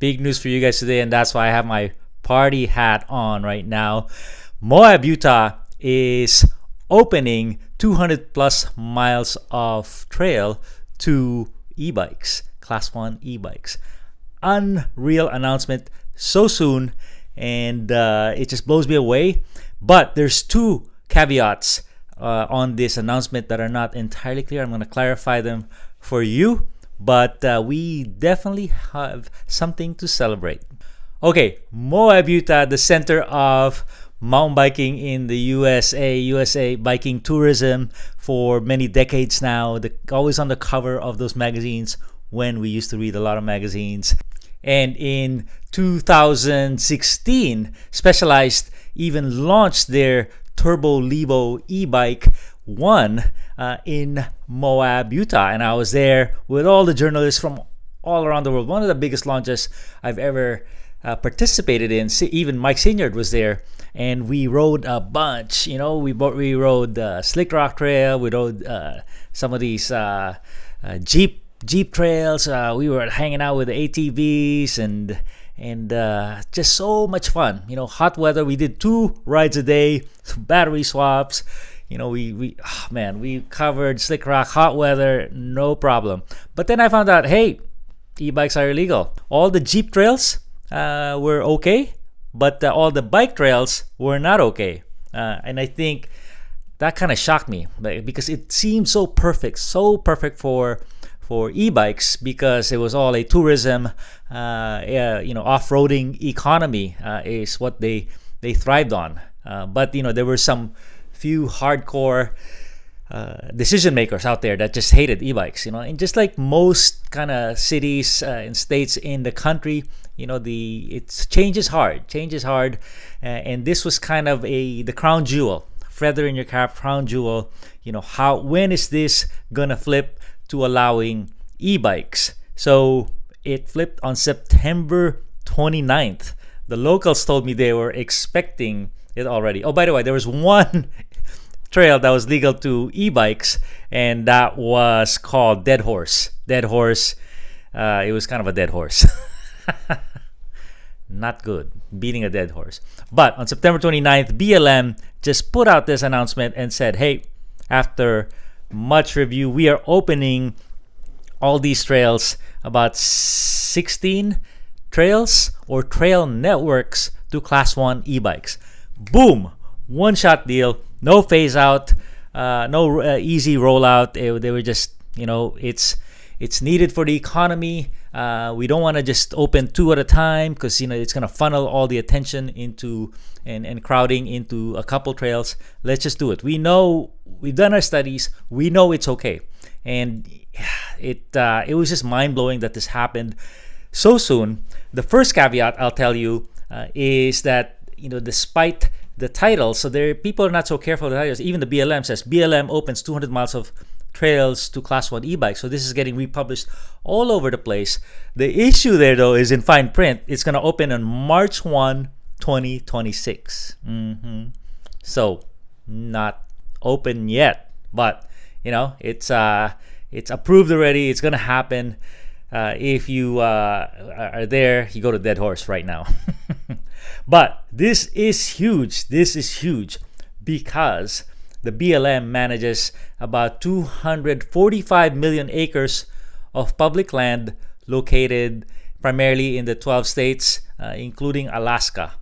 big news for you guys today, and that's why I have my party hat on right now. Moab, Utah is opening 200 plus miles of trail to e-bikes, Class 1 e-bikes. Unreal announcement so soon, and it just blows me away. But there's two caveats on this announcement that are not entirely clear. I'm going to clarify them for you, but we definitely have something to celebrate. Okay, Moab, Utah, the center of mountain biking in the USA biking tourism for many decades now. Always on the cover of those magazines when we used to read a lot of magazines. And in 2016, Specialized even launched their Turbo Levo e-bike 1 in Moab, Utah. And I was there with all the journalists from all around the world. One of the biggest launches I've ever participated in. Even Mike Sinyard was there, and we rode a bunch. You know, we rode Slick Rock Trail. We rode some of these Jeep trails. We were hanging out with the ATVs and just so much fun. You know, hot weather. We did 2 rides a day, battery swaps. You know, we covered Slick Rock, hot weather, no problem. But then I found out, hey, e-bikes are illegal. All the Jeep trails were okay, but all the bike trails were not okay. And I think that kind of shocked me because it seemed so perfect for e-bikes, because it was all a tourism, off-roading economy is what they thrived on. But there were some few hardcore decision makers out there that just hated e-bikes. And just like most kind of cities and states in the country, change is hard. And this was kind of the crown jewel, feather in your cap, crown jewel. When is this gonna flip to allowing e-bikes? So it flipped on September 29th. The locals told me they were expecting it already. Oh, by the way, there was one trail that was legal to e-bikes, and that was called Dead Horse. It was kind of a dead horse. Not good, beating a dead horse. But on September 29th, BLM just put out this announcement and said, hey, after much review, we are opening all these trails, about 16 trails or trail networks, to Class 1 e-bikes. Boom! One-shot deal, no phase out, no easy rollout. They were just, it's needed for the economy. We don't want to just open 2 at a time, because it's going to funnel all the attention into and crowding into a couple trails. Let's just do it. We know, we've done our studies. We know it's okay, and it was just mind-blowing that this happened so soon. The first caveat I'll tell you is that despite the titles, so people are not so careful with the titles. Even the BLM says BLM opens 200 miles of trails to Class 1 e-bikes. So this is getting republished all over the place. The issue there, though, is in fine print. It's going to open on March 1, 2026. So not open yet, but it's approved already. It's going to happen. If you are there, you go to Dead Horse right now. But this is huge. This is huge because the BLM manages about 245 million acres of public land located primarily in the 12 states, including Alaska,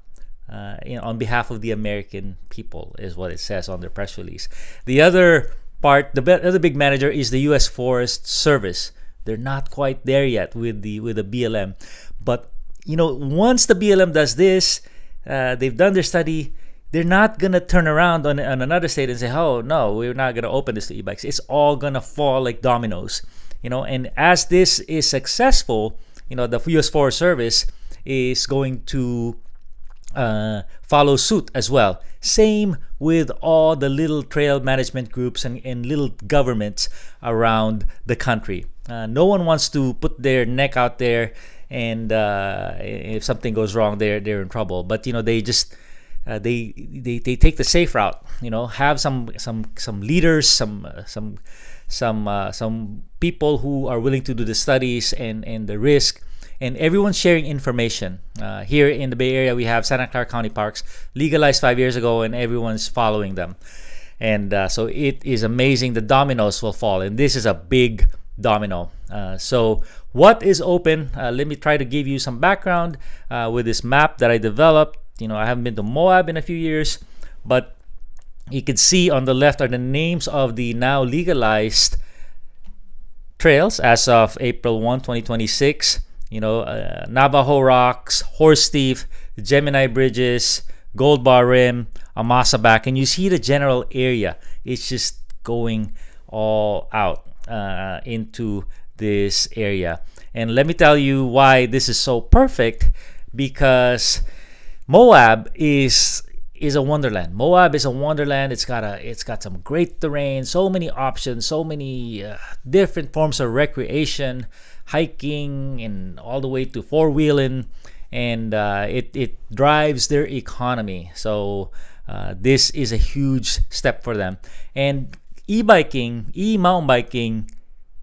on behalf of the American people, is what it says on their press release. The other part, the other big manager, is the U.S. Forest Service. They're not quite there yet with the BLM, but once the BLM does this, they've done their study. They're not gonna turn around on another state and say, "Oh no, we're not gonna open this to e-bikes." It's all gonna fall like dominoes, And as this is successful, the U.S. Forest Service is going to follow suit as well. Same with all the little trail management groups and little governments around the country. No one wants to put their neck out there, and if something goes wrong, they're in trouble. But they just they take the safe route. Have some leaders, some people who are willing to do the studies and the risk, and everyone's sharing information. Here in the Bay Area, we have Santa Clara County Parks, legalized 5 years ago, and everyone's following them. And so it is amazing. The dominoes will fall, and this is a big domino. So what is open? Let me try to give you some background with this map that I developed. I haven't been to Moab in a few years, but you can see on the left are the names of the now legalized trails as of April 1, 2026. Navajo Rocks, Horse Thief, Gemini Bridges, Gold Bar Rim, Amasa Back, and you see the general area. It's just going all out into this area. And let me tell you why this is so perfect, because Moab is a wonderland. Moab is a wonderland. It's got some great terrain, so many options, so many different forms of recreation, hiking, and all the way to four-wheeling, and it drives their economy. So this is a huge step for them. And e-biking, e-mountain biking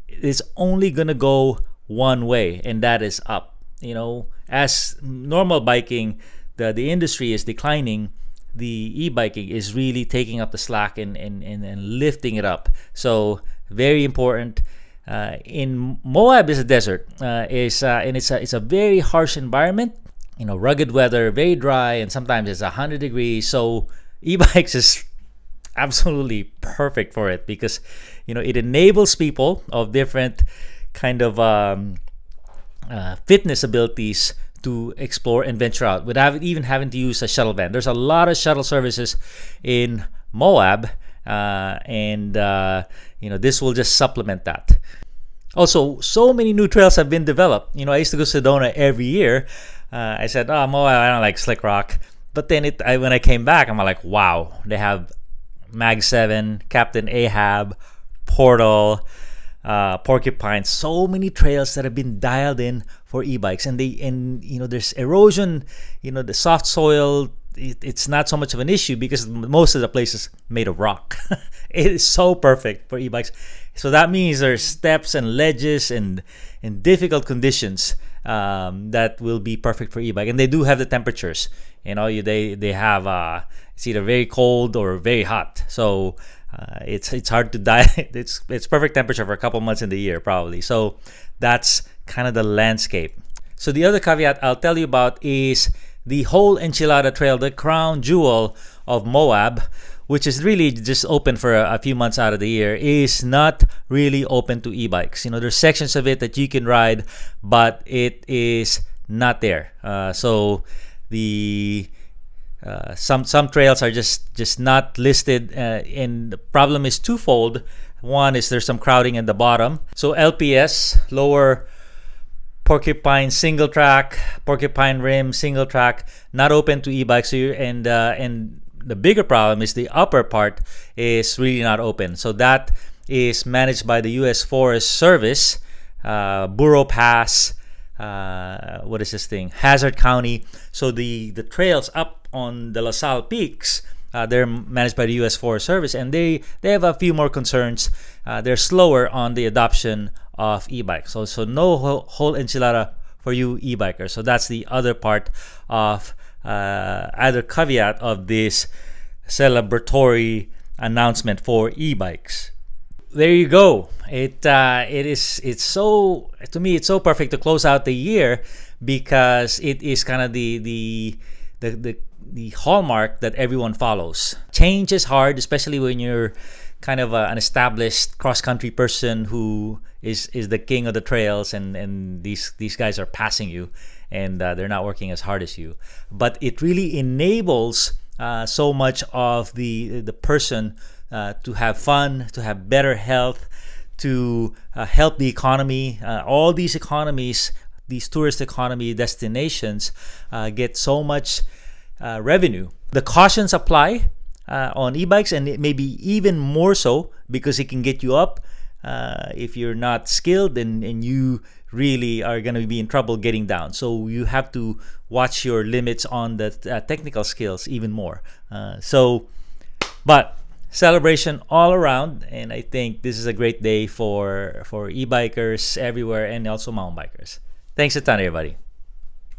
is only gonna go one way, and that is up. As normal biking, the industry is declining, the e-biking is really taking up the slack and lifting it up. So very important. In Moab is a desert, and it's a very harsh environment. Rugged weather, very dry, and sometimes it's 100 degrees. So e-bikes is absolutely perfect for it, because it enables people of different kind of fitness abilities to explore and venture out without even having to use a shuttle van. There's a lot of shuttle services in Moab, and this will just supplement that. Also, so many new trails have been developed. I used to go to Sedona every year. I said, Moab, I don't like Slick Rock. But then when I came back, I'm like, wow, they have Mag 7, Captain Ahab, Portal, Porcupine, so many trails that have been dialed in for e-bikes. And there's erosion, the soft soil, it's not so much of an issue because most of the place is made of rock. It is so perfect for e-bikes. So that means there's steps and ledges and difficult conditions that will be perfect for e-bike. And they do have the temperatures. They have it's either very cold or very hot. So it's hard to die. It's perfect temperature for a couple months in the year probably. So that's kind of the landscape. So the other caveat I'll tell you about is the whole Enchilada Trail, the crown jewel of Moab, which is really just open for a few months out of the year, is not really open to e-bikes. There's sections of it that you can ride, but it is not there. So the some trails are just not listed, and the problem is twofold. One is there's some crowding at the bottom. So LPS, Lower Porcupine single track, Porcupine Rim single track, not open to e-bikes. And the bigger problem is the upper part is really not open. So that is managed by the U.S. Forest Service, Burro Pass, what is this thing? Hazard County. So the trails up on the La Salle Peaks, they're managed by the U.S. Forest Service, and they have a few more concerns. They're slower on the adoption of e-bikes. So no whole Enchilada for you e-bikers. So that's the other part of other caveat of this celebratory announcement for e-bikes. There you go. It's so, to me, it's so perfect to close out the year, because it is kind of the hallmark that everyone follows. Change is hard, especially when you're kind of an established cross-country person who is the king of the trails, and these guys are passing you, and they're not working as hard as you. But it really enables so much of the person to have fun, to have better health, to help the economy. All these economies, these tourist economy destinations get so much revenue. The cautions apply on e-bikes, and it may be even more so because it can get you up if you're not skilled, and you really are going to be in trouble getting down. So you have to watch your limits on the technical skills even more. But celebration all around, and I think this is a great day for e-bikers everywhere, and also mountain bikers. Thanks a ton, everybody.